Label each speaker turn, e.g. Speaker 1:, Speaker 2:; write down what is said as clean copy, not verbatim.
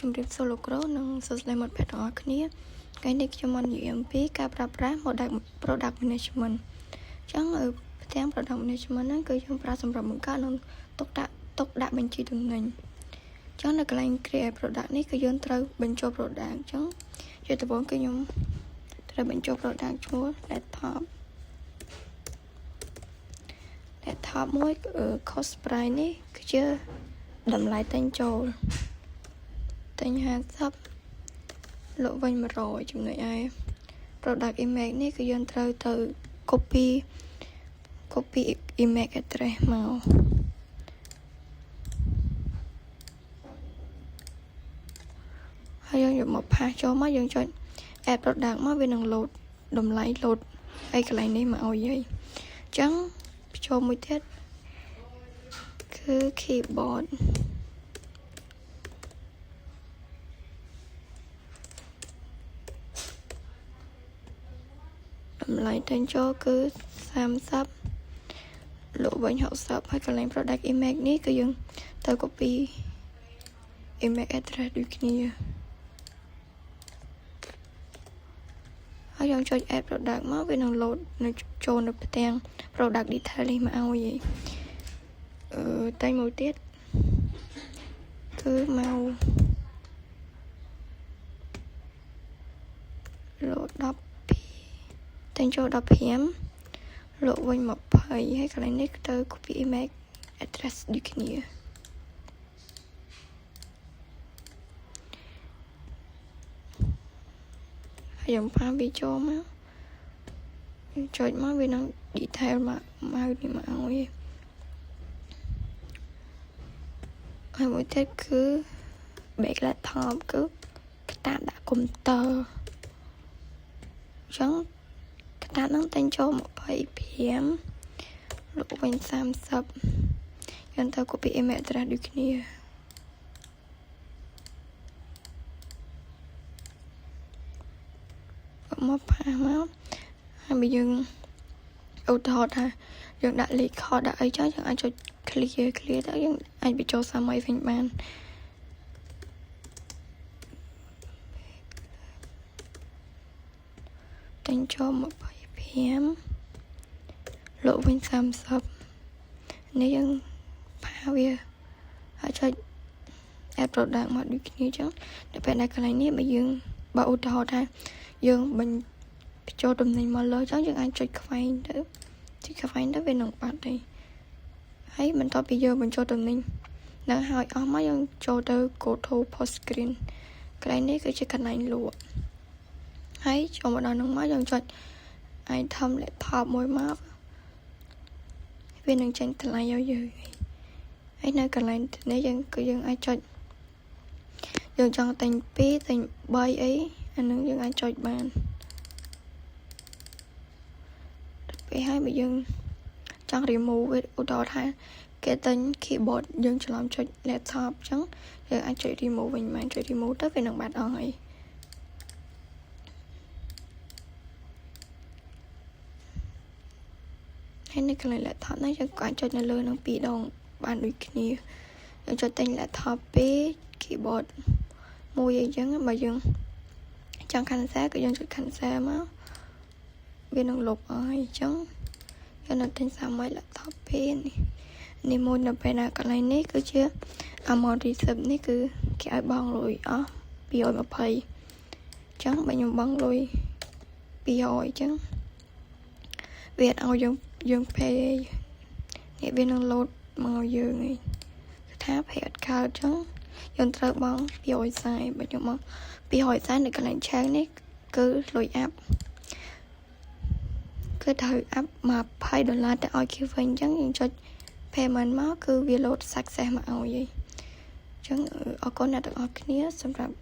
Speaker 1: ជំរាបសួរលោកគ្រូនិងសួស្តីមិត្តភក្តិទាំងអស់គ្នាថ្ងៃនេះខ្ញុំមកនិយាយអំពីការប្រើប្រាស់ product management ចឹងផ្ទាំង product management ហ្នឹងគឺយើងប្រើសម្រាប់បង្កើតនិងទុកដាក់បញ្ជីទំនិញចឹងនៅកន្លែង create product នេះគឺយើងត្រូវបញ្ចូល product ចឹងជាដំបូងគឺខ្ញុំត្រូវបញ្ចូល product ឈ្មោះ laptop មួយ cost price នេះគឺជាតម្លៃតែងចូលតែង50លក់វិញ100ចំណុចឯ product image នេះគឺយើងត្រូវទៅ copy image address មកហើយយើងយកមកផាសចូលមកយើងចុច add product មកវានឹង load តម្លៃ load ឲ្យកន្លែងនេះមកឲ្យយីអញ្ចឹងចូលមួយទៀតគឺ keyboardតម្លៃតែងចូលគឺ30លក់វិញ60ហើយកន្លែង product image នេះគឺយើងទៅ copy image address ដូចគ្នាហើយយើងចុច add product មកវានឹង load នៅចូលនៅផ្ទាំង product detail នេះមកឲ្យតែមួយទៀតគឺមក load 10តែងចូល15លក់វិញ20ហើយកន្លែងនេះទៅ copy image address ដូចគ្នាហើយយើងផាសវាចូលមកចុចមកវានឹង detail មកនេះមកឲ្យហើយមួយទៀតគឺ back laptop គឺក្តារដាក់កុំព្យូទ័រអញ្ចឹងក្តារហ្នឹងតែងចូល25លក់វិញ30យើងទៅ copy image address ដូចគ្នាមកផាសមកហើយបើយើងឧទាហរណ៍ថាយើងដាក់លេខខដាក់អីចឹងយើងអាចចុច clear ទៅយើងអាចបញ្ចូលសាមីវិញបានតែងចូល25លក់វិញ30នេះយើងផាសវាហើយចុច add product មកដូចគ្នាចឹងដល់ពេលដែលកន្លែងនេះបើឧទាហរណ៍ថាយើងបញ្ចូលទំនិញមកលើចឹងយើងអាចចុចខ្វែងទៅវានឹងបាត់ទេហើយបន្ទាប់ពីយើងបញ្ចូលទំនិញនឹងហើយអស់មកយើងចូលទៅ go to post screen កន្លែងនេះគឺជាកន្លែងលក់ហើយចូលមកដល់នឹងមកយើងចុច item laptop មួយមកវានឹងចេញតម្លៃឲ្យយើងហើយនៅកន្លែងនេះយើងអាចចុចយើងចង់ទិញ2ទិញ3អីអានឹងយើងអាចចុចបានពេលហើយបើយើងចង់ remove វាឧទាហរណ៍ថាគេទិញ keyboard យើងច្រឡំចុច laptop អញ្ចឹងយើងអាចចុច remove វិញបានចុច remove ទៅវានឹងបាត់អស់ហើយនៅកន្លែង laptop នេះយើងក៏អាចចុចនៅលើនឹង2ដងបានដូចគ្នាយើងចុចទិញ laptop 2 keyboard 1អីចឹងបើយើងចង់ cancel ក៏យើងចុច cancel មកវានឹងលុបអស់អញ្ចឹងយើងនៅទិញសាមី laptop នេះមួយនៅពេលណាកន្លែងនេះគឺជា amount receipt នេះគឺគេឲ្យបង់លុយអស់220អញ្ចឹងបើខ្ញុំបង់លុយ200អញ្ចឹងវាអត់ឲ្យយើង pay នេះវានឹង load មកយើងឯងគឺថា pay អត់កើតអញ្ចឹងយើងត្រូវបង់240បើខ្ញុំមក240នៅកន្លែងឆាងនេះគឺលុយអាប់គឺត្រូវអាប់មក$20ទៅឲ្យគេវិញអញ្ចឹងយើងចុច payment មកគឺវា load success មកឲ្យអញ្ចឹងអរគុណអ្នកទាំងអស់គ្នាសម្រាប់